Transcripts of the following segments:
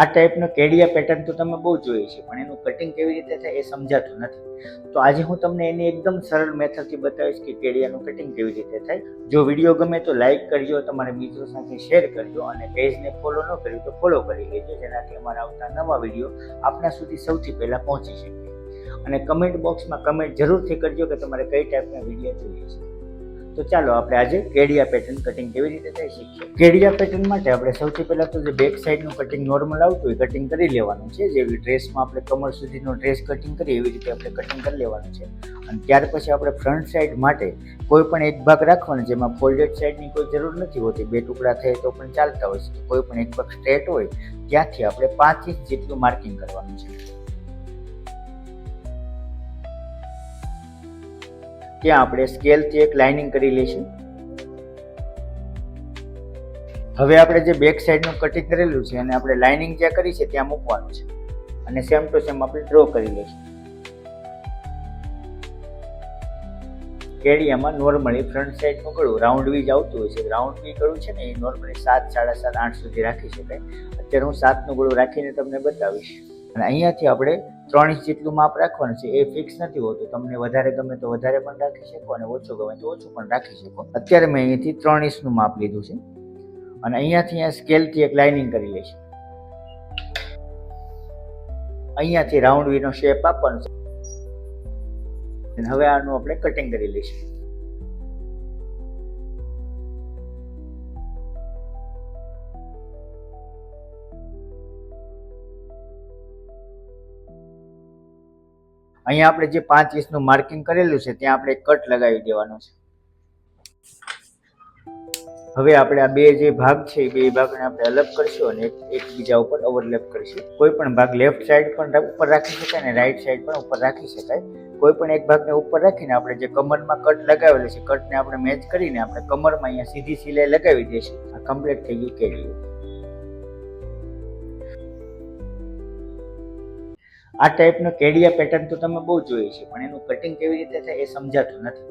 આ ટાઈપનો કેડિયા પેટર્ન તો તમે બહુ જોઈ છે, પણ એનું કટિંગ કેવી રીતે થાય એ સમજાતું નથી. તો આજે હું તમને એની એકદમ સરળ મેથડથી બતાવીશ કે કેડિયાનું કટિંગ કેવી રીતે થાય. જો વિડીયો ગમે તો લાઈક કરજો, તમારા મિત્રો સાથે શેર કરજો અને પેજને ફોલો ન કર્યું તો ફોલો કરી લેજો, જેનાથી અમારા આવતા નવા વિડીયો આપના સુધી સૌથી પહેલાં પહોંચી શકે. અને કમેન્ટ બોક્સમાં કમેન્ટ જરૂરથી કરજો કે તમારે કઈ ટાઈપના વિડીયો જોઈએ છે. તો ચાલો આપણે આજે કેડિયા પેટર્ન કટિંગ કેવી રીતે થઈ શીખીએ. કેડિયા પેટર્ન માટે આપણે સૌથી પહેલાં તો જે બેક સાઈડનું કટિંગ નોર્મલ આવતું હોય કટિંગ કરી લેવાનું છે. જેવી ડ્રેસમાં આપણે કમર સુધીનો ડ્રેસ કટિંગ કરીએ એવી રીતે આપણે કટિંગ કરી લેવાનું છે. અને ત્યાર પછી આપણે ફ્રન્ટ સાઈડ માટે કોઈ પણ એક ભાગ રાખવાનો, જેમાં ફોલ્ડેડ સાઈડની કોઈ જરૂર નથી હોતી. બે ટુકડા થાય તો પણ ચાલતા હોય છે. કોઈ પણ એક ભાગ સ્ટ્રેટ હોય ત્યાંથી આપણે 5 ઇંચ જેટલું માર્કિંગ કરવાનું છે. ત્યાં આપણે સ્કેલથી એક લાઇનિંગ કરી લઈશું. હવે આપણે જે બેક સાઈડનું કટિંગ કરેલું છે અને આપણે લાઇનિંગ જ્યાં કરી છે ત્યાં મૂકવાનું છે અને સેમ ટુ સેમ આપણે ડ્રો કરી લઈશું. કેડિયામાં નોર્મલી ફ્રન્ટ સાઈડનું ગળું રાઉન્ડ વીજ આવતું હોય છે. રાઉન્ડ વી ગળું છે ને એ નોર્મલી 7, 7.5, 8 સુધી રાખી શકાય. અત્યારે હું 7નું ગળું રાખીને તમને બતાવીશ. અને અહીંયાથી આપણે 3 ઇંચ જેટલું માપ રાખવાનું છે. એ ફિક્સ નથી હોતું, તમને વધારે ગમે તો વધારે પણ રાખી શકો અને ઓછું ગમે તો ઓછું પણ રાખી શકો. અત્યારે મેં અહીંયાથી 3 ઇંચનું માપ લીધું છે અને અહીંયાથી અહીંયા સ્કેલથી એક લાઇનિંગ કરી લઈશું. અહીંયાથી રાઉન્ડ વીનો શેપ આપવાનો છે. હવે આનું આપણે કટિંગ કરી લઈશું. અહીંયા આપણે જે 5 ઇંચનું માર્કિંગ કરેલું છે ત્યાં આપણે કટ લગાવી દેવાનો છે. હવે આપણે આ બે જે ભાગ છે એ બે ભાગને આપણે અલગ કરીશું અને એકબીજા ઉપર ઓવરલેપ કરીશું. કોઈ પણ ભાગ લેફ્ટ સાઈડ પણ ઉપર રાખી શકાય અને રાઈટ સાઈડ પણ ઉપર રાખી શકાય. કોઈ પણ એક ભાગને ઉપર રાખીને આપણે જે કમરમાં કટ લગાવેલો છે કટને આપણે મેચ કરીને આપણે કમરમાં અહીંયા સીધી સિલાઈ લગાવી દઈશું. આ કમ્પ્લીટ થઈ ગયું કેડિયું. આ ટાઈપનો કેડિયા પેટર્ન તો તમે બહુ જોઈ છે, પણ એનું કટિંગ કેવી રીતે થાય એ સમજાતું નથી.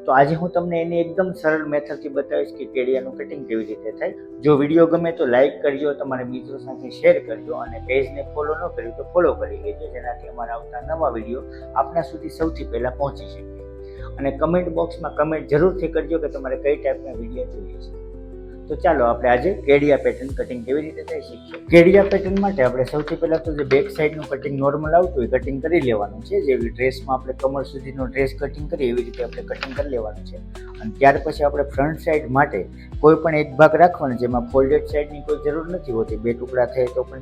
તો આજે હું તમને એની એકદમ સરળ મેથડથી બતાવીશ કે કેડિયાનું કટિંગ કેવી રીતે થાય. જો વિડીયો ગમે તો લાઈક કરજો, તમારા મિત્રો સાથે શેર કરજો અને પેજને ફોલો ન કર્યું તો ફોલો કરી લેજો, જેનાથી અમારા આવતા નવા વિડીયો આપના સુધી સૌથી પહેલાં પહોંચી શકે. અને કમેન્ટ બોક્સમાં કમેન્ટ જરૂરથી કરજો કે તમારે કઈ ટાઈપના વિડીયો જોઈએ છે. તો ચાલો આપણે આજે કેડિયા પેટર્ન કટિંગ કેવી રીતે થઈ શીખીએ. કેડિયા પેટર્ન માટે આપણે સૌથી પહેલાં તો જે બેક સાઈડનું કટિંગ નોર્મલ આવતું હોય કટિંગ કરી લેવાનું છે. જેવી ડ્રેસમાં આપણે કમર સુધીનો ડ્રેસ કટિંગ કરીએ એવી રીતે આપણે કટિંગ કરી લેવાનું છે. અને ત્યાર પછી આપણે ફ્રન્ટ સાઈડ માટે કોઈ પણ એક ભાગ રાખવાનો, જેમાં ફોલ્ડેડ સાઈડની કોઈ જરૂર નથી હોતી. બે ટુકડા થાય તો પણ